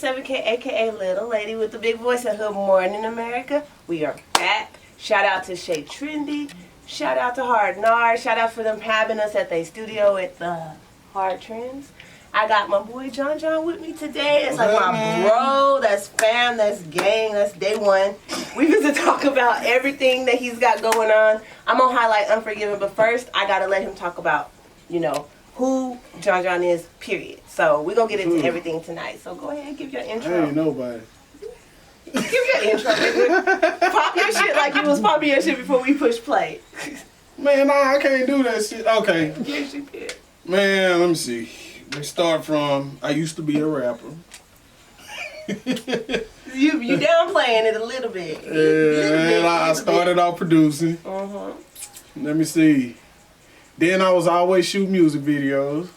7K, aka Little Lady with the big voice at Hood Morning America. We are back. Shout out to Shay Trendy. Shout out to Hard Nard. Shout out for them having us at their studio at the Hard Trends. I got my boy John John with me today. It's like my bro. That's fam. That's gang. That's day one. We get to talk about everything that he's got going on. I'm gonna highlight Unforgiven, but first I gotta let him talk about, who John John is. Period. So we're gonna get into everything tonight. So go ahead and give your intro. I ain't nobody. Give your intro, nigga. Pop your shit like you was popping your shit before we push play. Man, nah, I can't do that shit. Okay. Yes, you can. Man, let me see. We start from, I used to be a rapper. You downplaying it a little bit. And I started off producing. Let me see. Then I was always shooting music videos.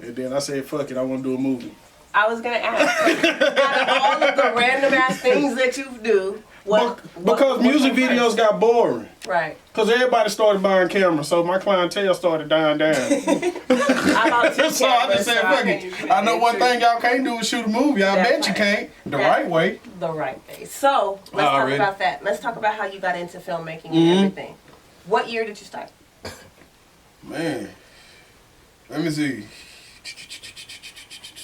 And then I said, fuck it, I want to do a movie. I was going to ask, out of all of the random ass things that you do, because music videos got boring. Right. Because everybody started buying cameras, so my clientele started dying down. I bought two So I just cameras, said, so fuck it. I know one thing y'all can't do is shoot a movie. I bet you can't. The right way. The right way. So, let's talk about that. Let's talk about how you got into filmmaking and everything. What year did you start? Man, let me see.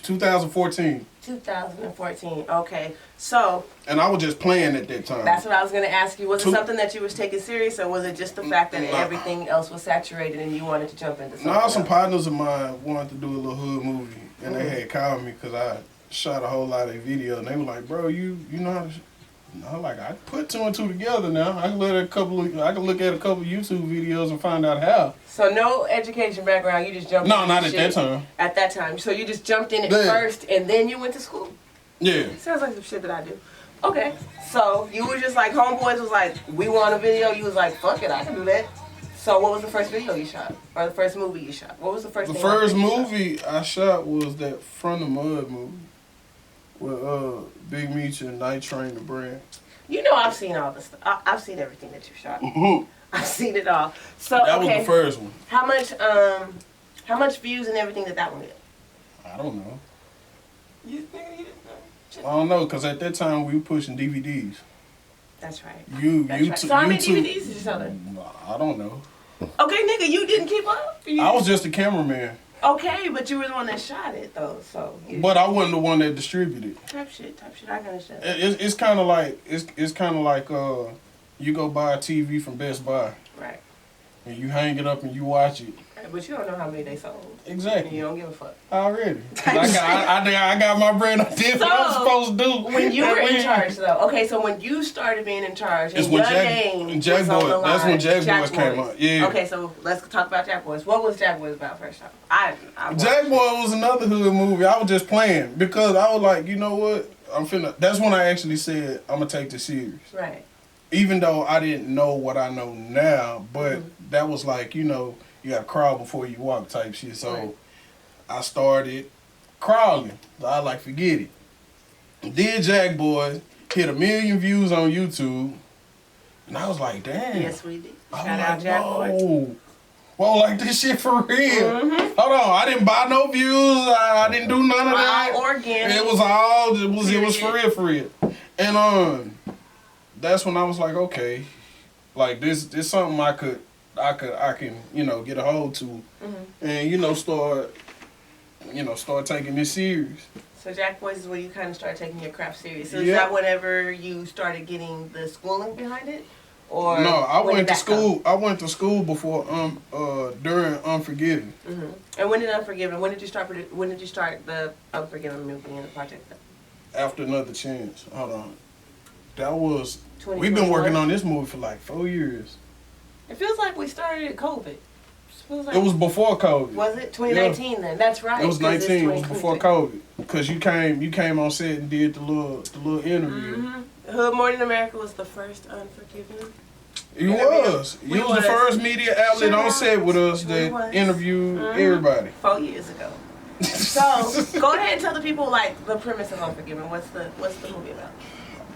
2014. 2014. Okay. So. And I was just playing at that time. That's what I was going to ask you. Was it something that you was taking serious, or was it just the fact that everything else was saturated and you wanted to jump into something else? Some partners of mine wanted to do a little hood movie, and they had called me because I shot a whole lot of video, and they were like, "Bro, you know how to?" I'm like, I put two and two together now. I can look at a couple YouTube videos and find out how. So no education background, you just jumped in. No, not at that time. At that time. So you just jumped in it first and then you went to school? Yeah. Sounds like some shit that I do. Okay. So you were just like, homeboys was like, we want a video. You was like, fuck it, I can do that. So what was the first video you shot? Or the first movie you shot? What was the first The first movie I shot was that From the Mud movie. With Big Meech and Night Train the brand. You know I've seen all the stuff. I've seen everything that you shot. I've seen it all. So that was the first one. How much views and everything did that one get? I don't know. You didn't know? I don't know, because at that time we were pushing DVDs. That's right. So how many DVDs did you sell it? I don't know. Okay, nigga, you didn't keep up? I was just a cameraman. Okay, but you were the one that shot it, though, so. But I wasn't the one that distributed. Type shit, I can understand. It's kind of like, you go buy a TV from Best Buy. Right. And you hang it up and you watch it. But you don't know how many they sold. Exactly. And you don't give a fuck. Already. I got my brand. I did what I was supposed to do. When you were in charge, though. Okay, so when you started being in charge, and your name was on the line. That's when Jack Boys came out. Yeah. Okay, so let's talk about Jack Boys. What was Jack Boys about first time? Jack Boy was another hood movie. I was just playing because I was like, you know what? That's when I actually said I'm gonna take this serious. Right. Even though I didn't know what I know now, but that was like, you gotta crawl before you walk type shit. So I started crawling. I like, forget it. Did Jack Boy, hit 1 million views on YouTube, and I was like, damn. Yes, we did. Shout out Jack Boy. Whoa, like this shit for real. Hold on, I didn't buy no views. I didn't do none of that. All organic. It was for real. And that's when I was like, okay, like this something I can get a hold to, and start taking this serious. So Jack Boys is where you kind of start taking your craft serious. So is that whenever you started getting the schooling behind it, or no? I went to school. I went to school before during Unforgiven. And when did Unforgiven? When did you start the Unforgiven movie and the project? After Another Chance. Hold on. That was. We've 2021? been working on this movie for like 4 years. It feels like we started at COVID. It was before COVID. Was it 2019 then? That's right. It was 19. It was before COVID. Because you came on set and did the little interview. Hood Morning America was the first Unforgiven. You was the first media outlet on set with us that interviewed everybody. 4 years ago. So go ahead and tell the people like the premise of Unforgiven. What's the movie about?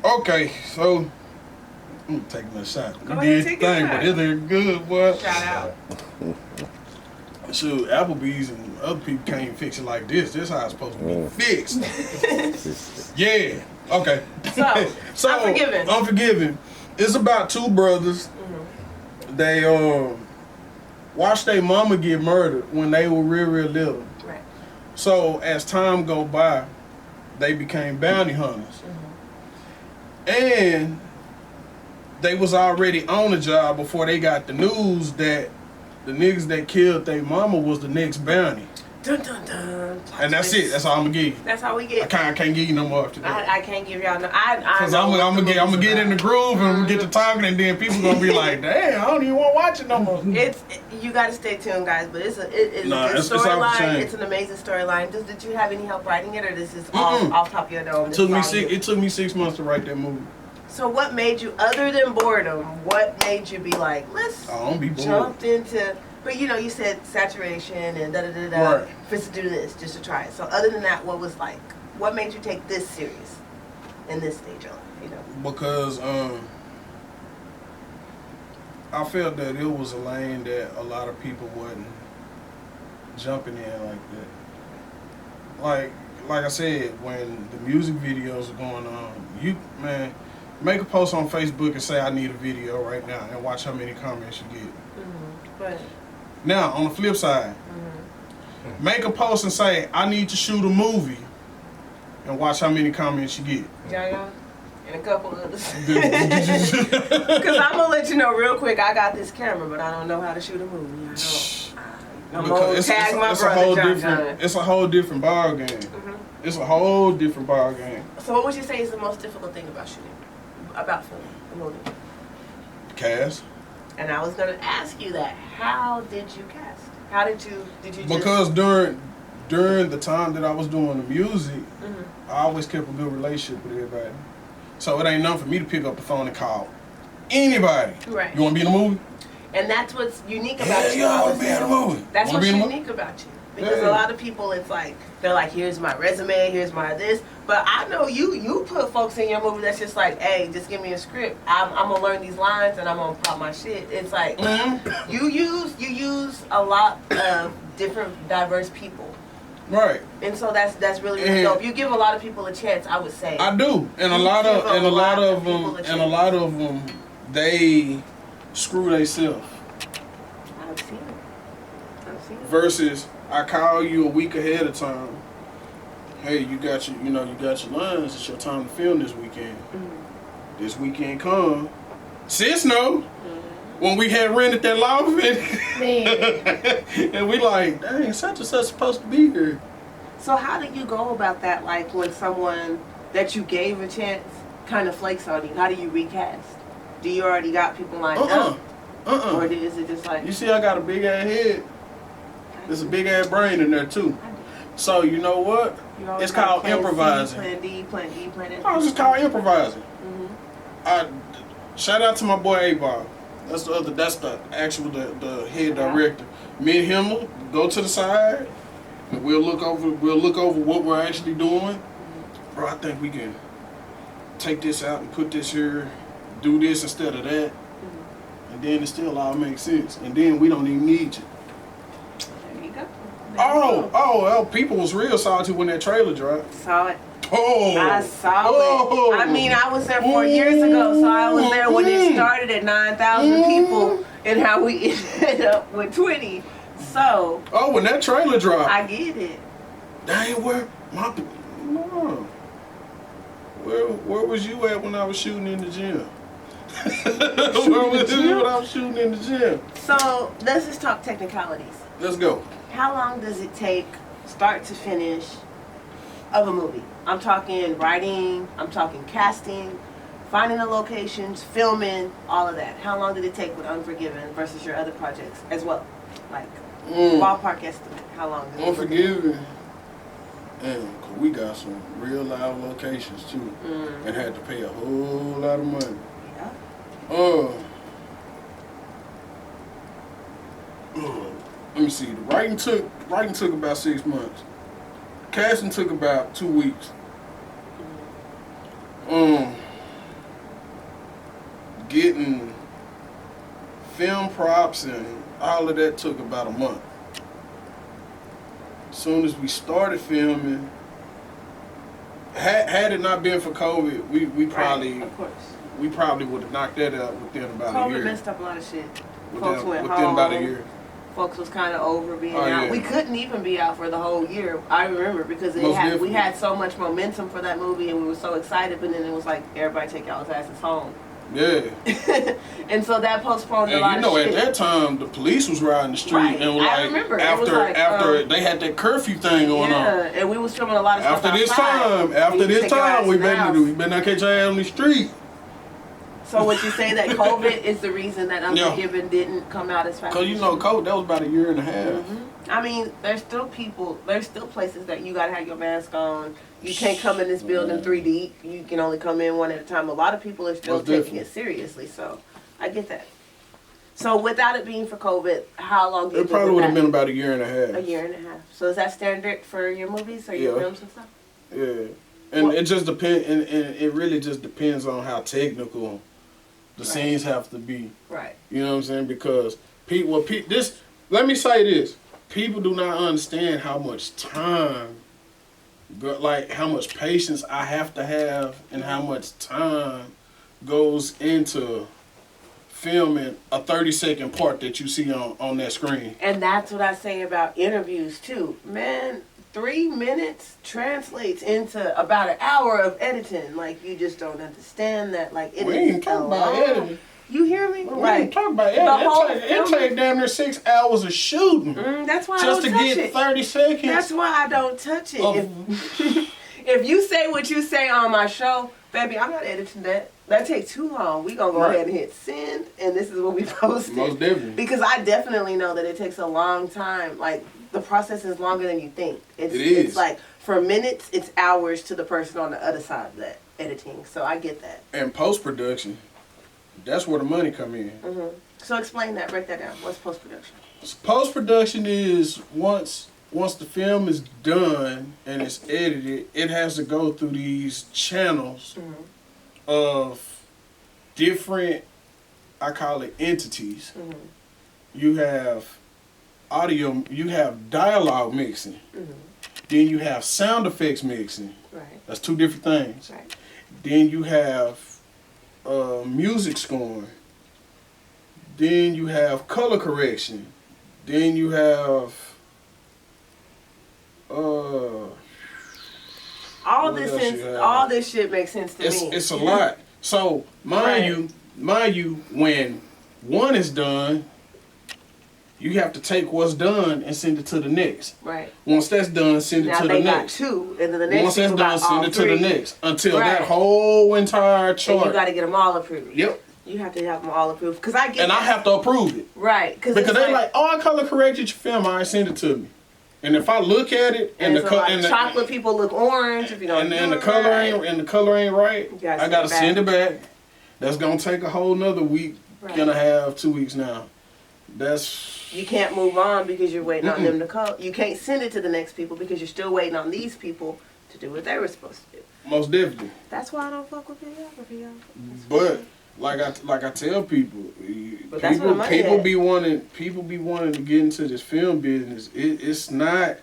Okay, so I'm taking a shot. Go ahead, take a shot. But it ain't good, boy. Shout out. Shoot, Applebee's and other people can't even fix it like this. This how it's supposed to be fixed. Yeah. Okay. So, Unforgiven. Unforgiven. It's about two brothers. They watched their mama get murdered when they were real little. Right. So as time go by, they became bounty hunters. And they was already on the job before they got the news that the niggas that killed their mama was the next bounty. Dun, dun, dun. And that's it. That's all I'm gonna give you. That's how we get. I can't give you no more after that. I can't give y'all no. Cause I'm gonna get in the groove and we get to talking, and then people gonna be like, "Damn, I don't even want to watch it no more." You got to stay tuned, guys. But it's a good storyline. It's an amazing storyline. Did you have any help writing it, or this is off top of your dome? It took me 6 months to write that movie. So what made you, other than boredom, what made you be like, let's jumped into? But you said saturation and Right. Just to do this, just to try it. So other than that, what made you take this serious in this stage of life? Because I felt that it was a lane that a lot of people wasn't jumping in like that. Like I said, when the music videos are going on, make a post on Facebook and say I need a video right now and watch how many comments you get. But now, on the flip side, make a post and say, I need to shoot a movie, and watch how many comments you get. Yeah, and a couple others. Because I'm going to let you know real quick, I got this camera, but I don't know how to shoot a movie. I'm going to tag my brother, John. It's a whole different ball game. It's a whole different ball game. So what would you say is the most difficult thing about filming a movie? Cast. And I was gonna ask you that. How did you cast? How did you Because during the time that I was doing the music, I always kept a good relationship with everybody. So it ain't nothing for me to pick up the phone and call anybody. Right. You wanna be in a movie? And that's what's unique about you. I wanna be in a movie. That's what's unique about you. Because a lot of people, it's like, they're like, here's my resume, here's my this. But I know you put folks in your movie that's just like, hey, just give me a script. I'm going to learn these lines and I'm going to pop my shit. It's like, you use a lot of different, diverse people. Right. And so that's really dope. You give a lot of people a chance, I would say. I do. And a lot of them, they screw themselves. I've seen it. Versus, I call you a week ahead of time. Hey, you got your lines. It's your time to film this weekend. This weekend come. Sis know when we had rented that long and we like, dang, such and such supposed to be here. So how do you go about that? Like when someone that you gave a chance kind of flakes on you, how do you recast? Do you already got people lined up? Or is it just like? You see, I got a big ass head. There's a big ass brain in there too. So you know what? It's called improvising. Plan D, plan E, plan F. No, it's just called improvising. Shout out to my boy A-Ball. That's the actual the head director. Me and him will go to the side and we'll look over what we're actually doing. Bro, I think we can take this out and put this here, do this instead of that. And then it still all makes sense. And then we don't even need you. Oh, people was real salty when that trailer dropped. Saw it. Oh, I saw it. I mean, I was there 4 years ago, so I was there when it started at 9,000 people, and how we ended up with 20. So. Oh, when that trailer dropped. I get it. Dang, where was you at when I was shooting in the gym? Where was you when I was shooting in the gym? So let's just talk technicalities. Let's go. How long does it take, start to finish, of a movie? I'm talking writing, I'm talking casting, finding the locations, filming, all of that. How long did it take with Unforgiven versus your other projects as well? Like, ballpark estimate, how long did it take? Unforgiven, cause we got some real loud locations too, and had to pay a whole lot of money. Yeah. Let me see. The writing took about 6 months. Casting took about 2 weeks. Getting film props and all of that took about a month. soon as we started filming, had it not been for COVID, we probably Right, of course. we probably would have knocked that out within about a COVID year. messed up a lot of shit. Within, Folks went within home. about a year. Folks was kind of over being Oh, out. yeah. We couldn't even be out for the whole year. I remember because Most we definitely. had so much momentum for that movie and we were so excited, but then it was like everybody take y'all's asses home. Yeah. And so that postponed a lot And you know, of at shit. that time, the police was riding the street, Right. and was I like, remember. It after was like, they had that curfew thing going Yeah, on. and we was filming a lot of After stuff this outside. time, You take your ass we in the house. better not catch your ass on the street. So would you say that COVID is the reason that Unforgiven didn't come out as fast? Cause you know, COVID, that was about a year and a half. I mean, there's still places that you gotta have your mask on. You can't come in this building 3 deep. You can only come in one at a time. A lot of people are still Most taking definitely. it seriously, so I get that. So without it being for COVID, how long did It probably would have been been about a year and a half. a year and a half. So is that standard for your movies or your Yeah. films and stuff? Yeah, and What- it just depends, and it really just depends on how technical the Right. scenes have to be. Right. You know what I'm saying? Because let me say this: people do not understand how much time, like how much patience I have to have, and how much time goes into filming a 30-second part that you see on that screen. And that's what I say about interviews too. Man, 3 minutes translates into about an hour of editing. Like you just don't understand that. Like it We is ain't talking a about long- editing. You hear me? We ain't talking about the whole editing. It film- take damn near 6 hours of shooting That's why just I to don't touch get it. 30 seconds. That's why I don't touch it. of- If you say what you say on my show, baby, I'm not editing that. That takes too long. We gonna go Right. ahead and hit send, and this is what we posted. Most definitely. Because I definitely know that it takes a long time. Like the process is longer than you think. It is. It's like for minutes, it's hours to the person on the other side of that editing. So I get that. And post-production, that's where the money come in. So explain that. Break that down. What's post production? Post-production is once the film is done and it's edited, it has to go through these channels of different, I call it entities. You have audio, you have dialogue mixing, then you have sound effects mixing. Right. That's 2 different things. Right. Then you have music scoring. Then you have color correction. Then you have All What this else sense, you have? all this shit makes sense to me. it's a lot. So mind you, when one is done, you have to take what's done and send it to the next. Right. Once that's done, send it Now to they the got next. 2, and then the next Once that's people done, got all send it to 3. the next until that Right. whole entire And chart. you got to get them all approved. Yep. You have to have them all approved. Because I get And I that. have to approve it. Right. Because it's they like, oh, I color corrected your film. All right, send it to me. And if I look at it and the so color like chocolate people look orange if you don't and do the it color right. ain't right, You gotta I gotta send it send it back. That's gonna take a whole nother week Right. and a half, 2 weeks now. That's You can't move on because you're waiting on them to call. You can't send it to the next people because you're still waiting on these people to do what they were supposed to do. most definitely. That's why I don't fuck with videography, y'all. But like I tell people, But that's where the money people at. be wanting to get into this film business. It's not.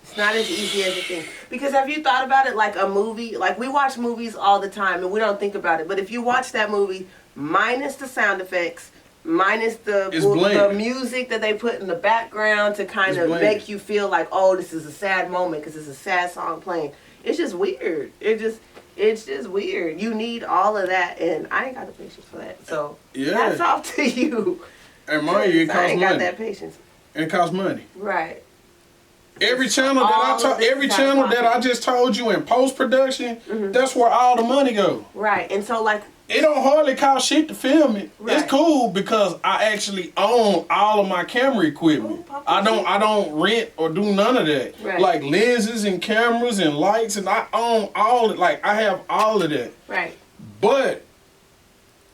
It's not as easy as you think. Because have you thought about it like a movie? Like we watch movies all the time and we don't think about it. But if you watch that movie minus the sound effects, minus It's the bland. music that they put in the background to kind It's of bland. make you feel like, oh, this is a sad moment because it's a sad song playing. It's just weird. It's just weird. You need all of that, and I ain't got the patience for that. So hats Yeah. off to you. And mind you, it I costs ain't got money. that patience. It costs money. Right. Every channel that All of this every is out of channel that I pocket. just told you in post production, that's where all the money go. Right. And so like It don't hardly cost shit to film it. Right. It's cool because I actually own all of my camera equipment. Oh, Papa I don't rent or do none of that. Right. Like lenses and cameras and lights, and I own all it. Like I have all of that. right. But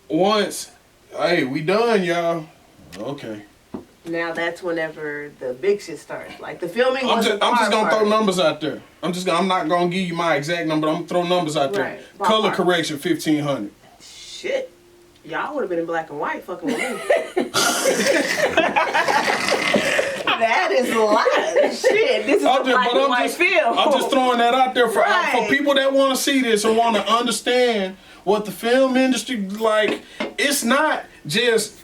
once, hey, we done, y'all. Okay. Now that's whenever the big shit starts. Like the filming. I'm wasn't just the hard gonna part. throw numbers out there. I'm not gonna give you my exact number. I'm gonna throw numbers out there. Right. Color Ballpark. correction 1,500. Shit. Y'all would have been in black and white fucking with me. That is a lot. Shit, this is a black and white film. I'm just throwing that out there for people that want to see this and want to understand what the film industry like. It's not just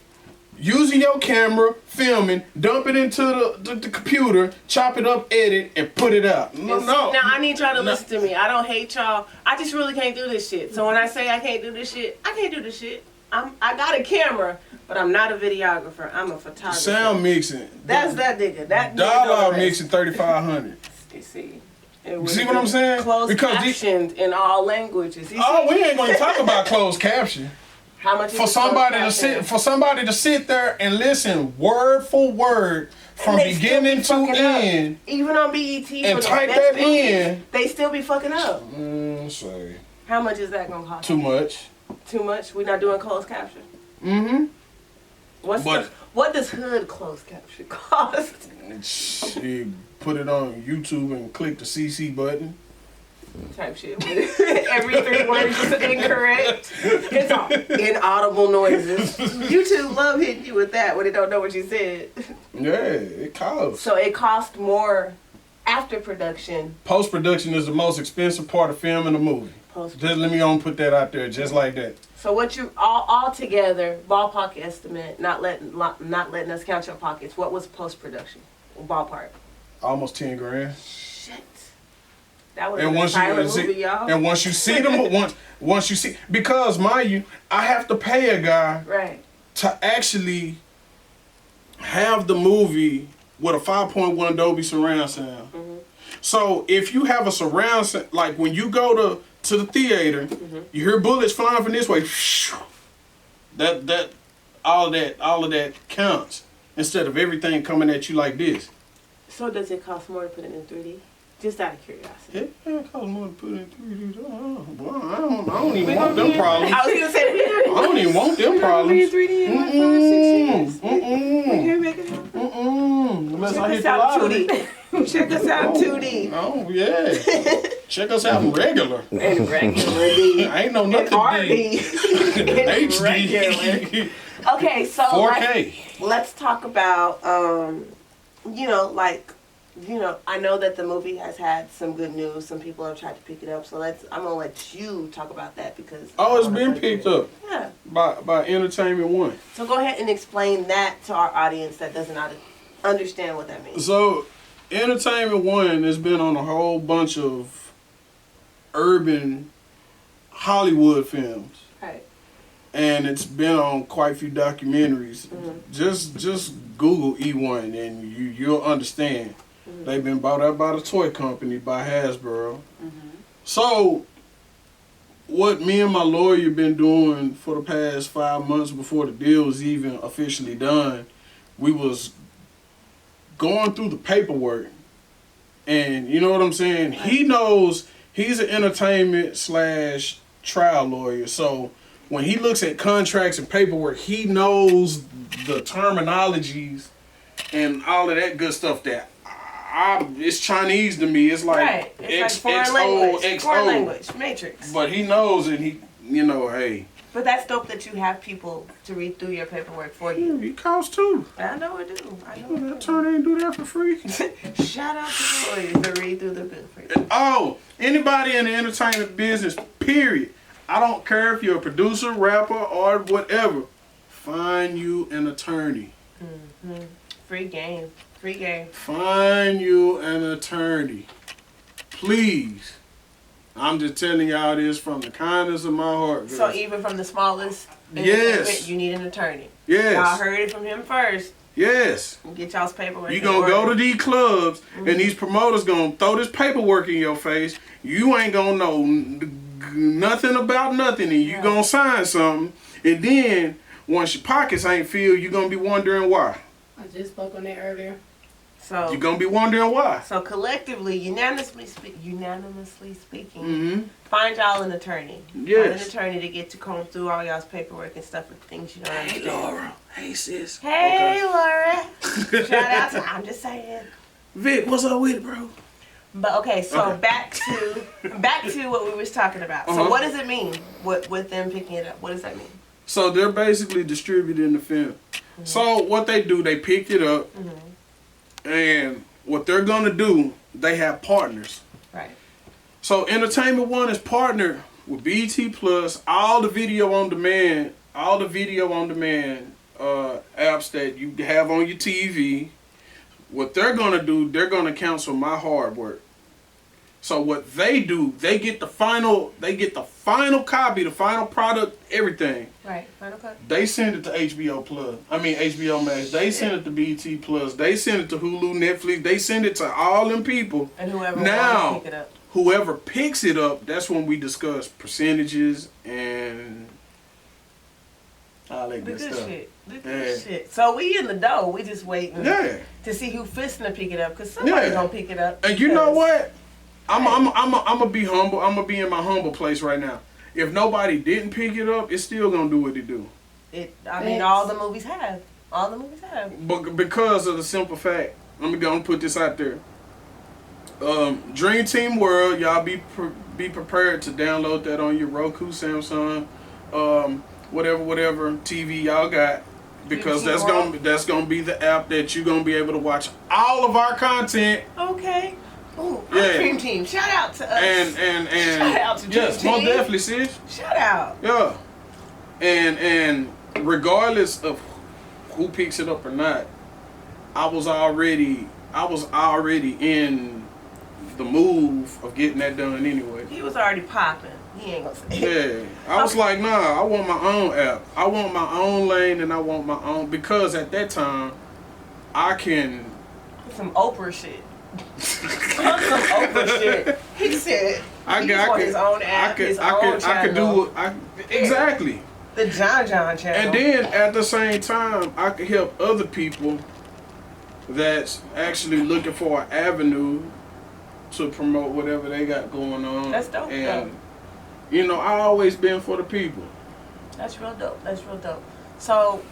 using your camera, filming, dump it into the computer, chop it up, edit, and put it out. No. Now, I need y'all to listen to me. I don't hate y'all. I just really can't do this shit. So when I say I can't do this shit, I can't do this shit. I got a camera, but I'm not a videographer. I'm a photographer. Sound mixing. That's that nigga. That dollar mixing 3,500. You see. You see what I'm saying? Closed captioned in all languages. We ain't gonna talk about closed caption. How much for somebody to sit there and listen word for word from beginning to end, even on BET, and type that in, they still be fucking up. Say. How much is that gonna cost? Too much. Too much. We're not doing closed caption. What does hood closed caption cost? You put it on YouTube and click the CC button. Type shit. Every 3 words is incorrect. It's all inaudible noises. YouTube love hitting you with that when they don't know what you said. Yeah, it costs. So it costs more after production. Post production is the most expensive part of filming a movie. Just let me put that out there, just like that. So what you all together, ballpark estimate, not letting us count your pockets. What was post production, ballpark? Almost 10 grand. Shit. That was a silent movie, y'all. And once you see them, once you see, because mind you, I have to pay a guy to actually have the movie with a 5.1 Dolby surround sound. So if you have a surround sound, like when you go to the theater, you hear bullets flying from this way. All of that counts instead of everything coming at you like this. So does it cost more to put it in 3D? Just out of curiosity. Yeah, it costs more to put it in 3D. I don't even want them problems. I was gonna say I don't even want them problems. 3D in like 5 or 6 years. We can't make it happen. Unless Check I hit us the out lottery. 2D. Check us out 2D. Oh yeah. Check us out regular. And regular D. I ain't know nothing. RD. HD. Okay, so 4K. Let's talk about I know that the movie has had some good news. Some people have tried to pick it up. So I'm gonna let you talk about that because it's been picked up. Yeah. By Entertainment One. So go ahead and explain that to our audience that does not understand what that means. So Entertainment One has been on a whole bunch of urban Hollywood films. Right. And it's been on quite a few documentaries. Just Google E1 and you'll understand. They've been bought out by the toy company, by Hasbro. So, what me and my lawyer been doing for the past 5 months before the deal was even officially done, we was going through the paperwork. And you know what I'm saying? He knows he's an entertainment/trial lawyer. So, when he looks at contracts and paperwork, he knows the terminologies and all of that good stuff that it's Chinese to me. It's like it's like foreign language, matrix. But he knows, and hey. But that's dope that you have people to read through your paperwork for you. Yeah, it costs too. I know it do. That attorney ain't do that for free. Shout out to the lawyers to read through the bill for you. Anybody in the entertainment business, period. I don't care if you're a producer, rapper, or whatever. Find you an attorney. Free game. Find you an attorney. Please. I'm just telling y'all this from the kindness of my heart. So even from the smallest yes, you need an attorney. Yes. Y'all heard it from him first. Yes. Get y'all's paperwork. You gonna go to these clubs and these promoters gonna throw this paperwork in your face. You ain't gonna know nothing about nothing and you gonna sign something. And then once your pockets ain't filled, you gonna be wondering why. I just spoke on that earlier. So you're gonna be wondering why. So collectively, unanimously speaking, find y'all an attorney. Yes. Find an attorney to get to comb through all y'all's paperwork and stuff and things you don't understand. Hey Laura. Hey sis. Hey Laura. Shout out to I'm just saying. Vic, what's up with it, bro? But okay, so back to what we was talking about. So what does it mean with them picking it up? What does that mean? So they're basically distributing the film. So what they do, they picked it up. And what they're gonna do, they have partners. Right. So Entertainment One is partnered with BT Plus, all the video on demand apps that you have on your TV. What they're gonna do, they're gonna cancel my hard work. So what they do, they get the final copy, the final product, everything. Right. Final cut. They send it to HBO Max. They send it to BT Plus. They send it to Hulu, Netflix. They send it to all them people. And whoever Now, wants to pick it up. whoever picks it up, that's when we discuss percentages and all that The good good stuff. shit. The good shit. So we in the dough. We just waiting to see who fits to pick it up, because somebody gonna pick it up. And you know what? I'm gonna be humble. I'm gonna be in my humble place right now. If nobody didn't pick it up, it's still gonna do what it do. I mean, all the movies have. But because of the simple fact, I'm gonna put this out there. Dream Team World, y'all be prepared to download that on your Roku, Samsung, whatever TV y'all got, because that's gonna be the app that you're gonna be able to watch all of our content. Okay. Ooh, Yeah. Dream Team. Shout out to us. And Shout out to Dream yes, Team. most definitely, sis. Shout out. Yeah. And regardless of who picks it up or not, I was already in the move of getting that done anyway. He was already popping. He ain't gonna say it. Yeah. I was like, nah, I want my own app. I want my own lane, and I want my own, because at that time I can Some Oprah shit. Some Oprah shit. He said he just want his own app, his own channel. I could do it. Exactly. The John channel. And then at the same time, I could help other people that's actually looking for an avenue to promote whatever they got going on. That's dope. And you know, I always been for the people. That's real dope. So,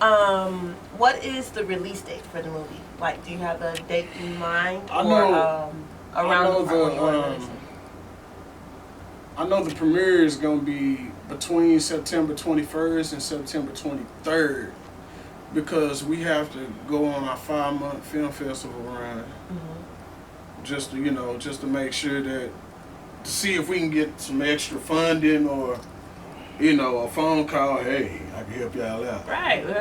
what is the release date for the movie? Like, do you have a date in mind? I know the premiere is gonna be between September 21st and September 23rd, because we have to go on our 5-month film festival run. Just to make sure that, to see if we can get some extra funding, or a phone call. Hey, I can help y'all out. Right. We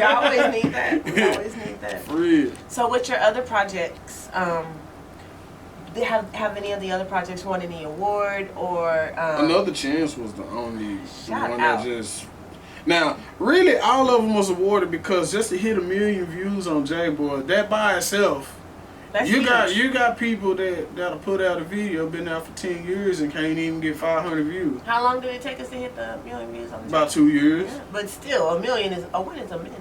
always need that. For real. So, with your other projects, have any of the other projects won any award or? Another Chance was the only Shout one out. that just. Now, really, all of them was awarded, because just to hit 1 million views on J-Boy, that by itself. That's You huge. got people that'll put out a video, been out for 10 years and can't even get 500 views. How long did it take us to hit the 1 million views on the About 2 years. Yeah, but still, a win is a win.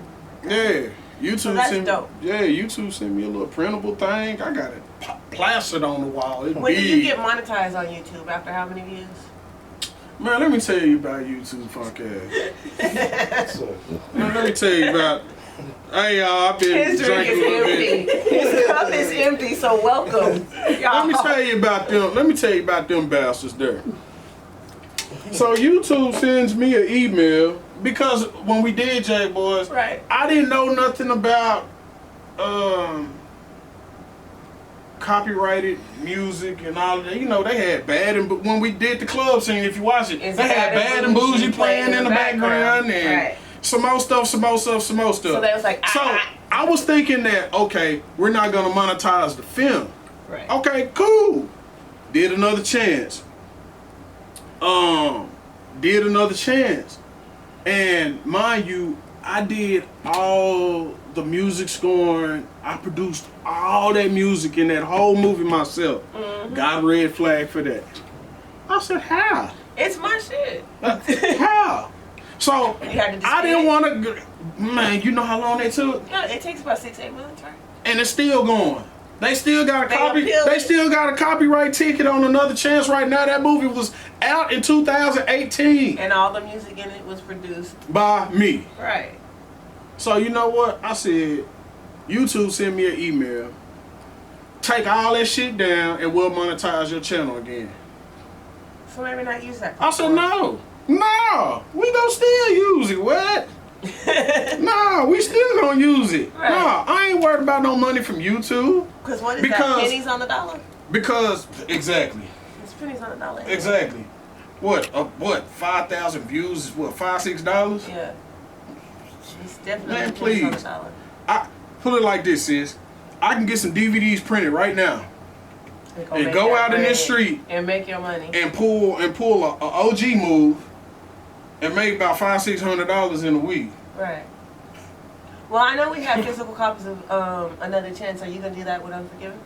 Yeah. YouTube So that's sent dope. YouTube sent me a little printable thing. I got it plastered on the wall. It's When did big. you get monetized on YouTube? After how many views? Man, let me tell you about YouTube, funk ass. Man, let me tell you about. Hey y'all, I've been His drink drinking a little is bit. empty. His cup is empty, so welcome. Let me tell you about them. Let me tell you about them bastards there. So YouTube sends me an email, because when we did J-Boys, Right. I didn't know nothing about copyrighted music and all of that. They had Bad and when we did the club scene, if you watch it, It's they had Bad and Bougie playing in the background, and Right. some more stuff. So they was like, So I was thinking that, okay, we're not gonna monetize the film. Right. Okay, cool. Did another chance. Did another chance. And mind you, I did all the music scoring. I produced all that music in that whole movie myself. Got a red flag for that. I said, how? It's my shit. How? So You had to I didn't display want to. Man, you know how long they took, No, it takes about 6-8 months, right? and it's still going. They still got a They copy. appeal They it. still got a copyright ticket on Another Chance right now. That movie was out in 2018 And all the music in it was produced. by me. Right. So you know what? I said, YouTube sent me an email. Take all that shit down, and we'll monetize your channel again. So maybe not use that. I said, no, we gonna still use it. What? Nah, we still gonna use it. Right. Nah, I ain't worried about no money from YouTube. Because what is Because- that? Pennies on the dollar? Because exactly. It's pennies on the dollar. Exactly. What? 5,000 views is what? $5-6? Yeah. She's definitely Man, pennies please. on the dollar. I put it like this, sis. I can get some DVDs printed right now They gonna and make go that out in bread this street and make your money. and pull a OG move and make about $500-600 in a week. Right. Well, I know we have physical copies of Another Chance. Are you gonna do that with Unforgiven?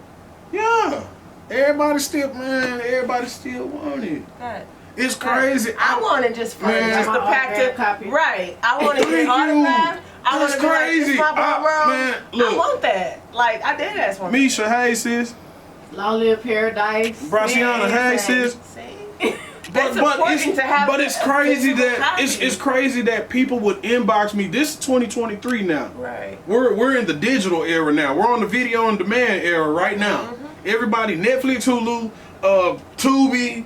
Yeah. Everybody still want it. Right. It's crazy. I want it just for Man. just the My pack to autographed copy. right. I want it Thank just autographed. I want That's to be like, this crazy. my boy, bro. Man, look. I want that. Like I did ask one. Misha, hey sis. Long live paradise. Braciana, hey sis. See? That's important to have. But it's a crazy physical that copy. it's crazy that people would inbox me. This is 2023 now. Right. We're in the digital era now. We're on the video on demand era right now. Mm-hmm. Everybody, Netflix, Hulu, Tubi,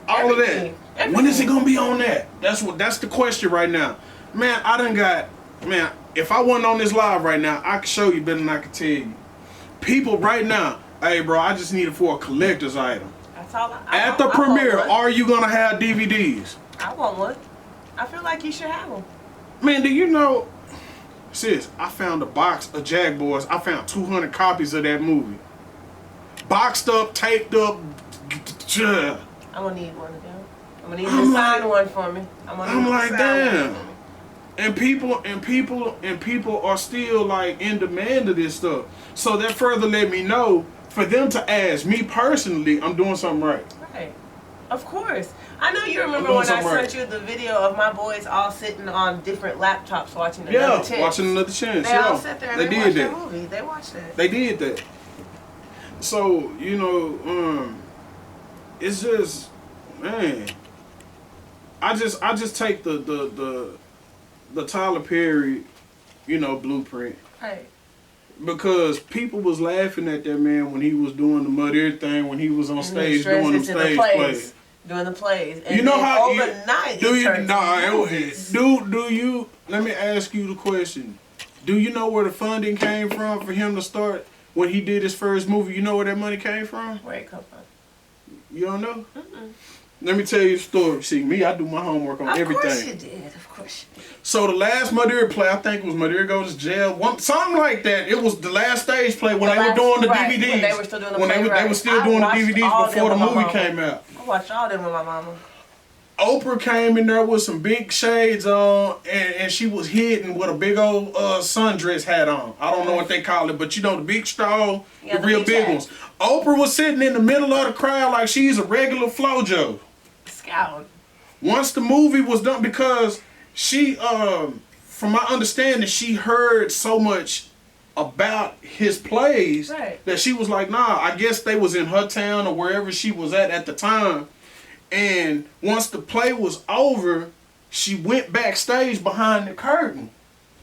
all of that. Everything. When is it gonna be on that? That's the question right now. Man, if I wasn't on this live right now, I could show you better than I could tell you. People right now, hey bro, I just need it for a collector's item. That's all. I At the want- I want premiere, one. are you gonna have DVDs? I want one. I feel like you should have them. Man, do you know, sis, I found a box of Jag Boys. I found 200 copies of that movie. Boxed up, taped up. I'm gonna need one of them. I'm gonna need you I'm to like- sign one for me. I'm like, damn. And people are still like in demand of this stuff. So that further let me know for them to ask me personally, I'm doing something right. Right. Of course. I know you remember doing when I something right. sent you the video of my boys all sitting on different laptops watching Yeah, Another Chance. watching Another Chance. They yeah. all sat there and they did watched that. that movie. They watched that. They did that. So, you know, it's just, man. I just take the Tyler Perry, you know, blueprint. Right. Because people was laughing at that man when he was doing the mud everything, when he was on And stage then doing them transitioned to stage plays. Doing the plays. And You know then how overnight do it you turned to movies. do you let me ask you the question. Do you know where the funding came from for him to start when he did his first movie? You know where that money came from? Where it come from? You don't know? Let me tell you the story. See, me, I do my homework on everything. Of course you did. Of course you did. So the last Madeira play, I think it was Madeira Goes to Jail, something like that. It was the last stage play when The they were last- doing the right, DVDs. when they were still doing the When play, they right. were still I doing the watched DVDs all before the them with my movie mama. came out. I watched all them with my mama. Oprah came in there with some big shades on, and she was hidden with a big old sundress hat on. I don't know what they call it, but you know the big straw, Yeah, the the real beach big hat. ones. Oprah was sitting in the middle of the crowd like she's a regular FloJo. Scout. Once the movie was done, because she, from my understanding, she heard so much about his plays Right. that she was like, nah, I guess they was in her town or wherever she was at the time. And once the play was over, she went backstage behind the curtain.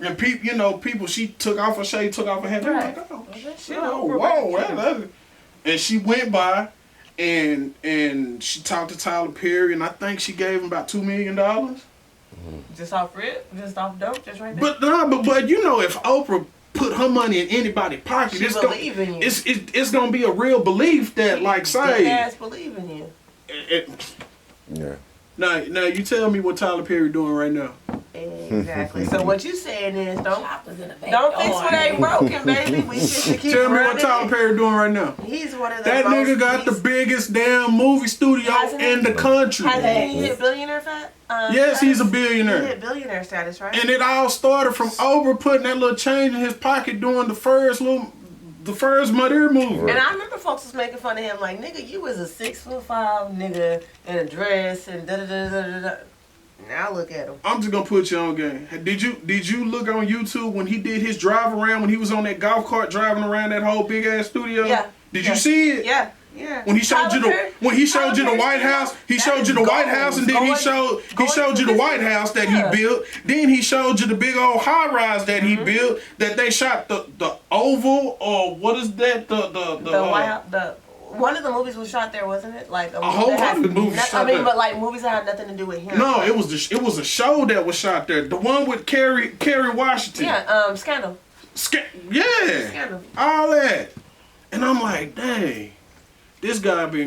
And people, she took off her shade, took off her hat. They were Right. like, oh, Well, that shit shit, over whoa. back then. And she went by and she talked to Tyler Perry, and I think she gave him about $2 million. Just off rip, just off dope, just right there. But you know, if Oprah put her money in anybody's pocket, She it's believe in you. it's gonna be a real belief that, like, Dead say, ass believe in you. Yeah. now you tell me what Tyler Perry doing right now. Exactly. So what you saying is don't Was in the back don't fix door. what ain't broken, baby. We just to keep Tell me what running Tyler it. Perry doing right now. He's one of the That most, nigga got the biggest damn movie studio Hasn't he? in the country. Hasn't he hit billionaire fat? Yes, he's a He billionaire. hit billionaire status, right? And it all started from Oprah putting that little change in his pocket doing the first Madeira movie. And I remember folks was making fun of him, like, nigga, you was a 6'5" nigga in a dress and da da da da da da. Now look at him. I'm just gonna put you on game. Did you look on YouTube when he did his drive around, when he was on that golf cart driving around that whole big ass studio? Yeah. Did Yeah. you see it? Yeah, yeah. When he showed you the Tyler White Perry House, he that showed is you the White goals. House, and then he showed you the White House that Yeah. he built. Then he showed you the big old high rise that he built. That they shot the Oval, or what is that? the White House, one of the movies was shot there, wasn't it? Like a whole that had lot of movies no- shot I mean, there. but like movies that had nothing to do with him. No, it was a show that was shot there. The one with Kerry Washington. Yeah, Scandal. Yeah. Scandal. All that. And I'm like, dang, this guy been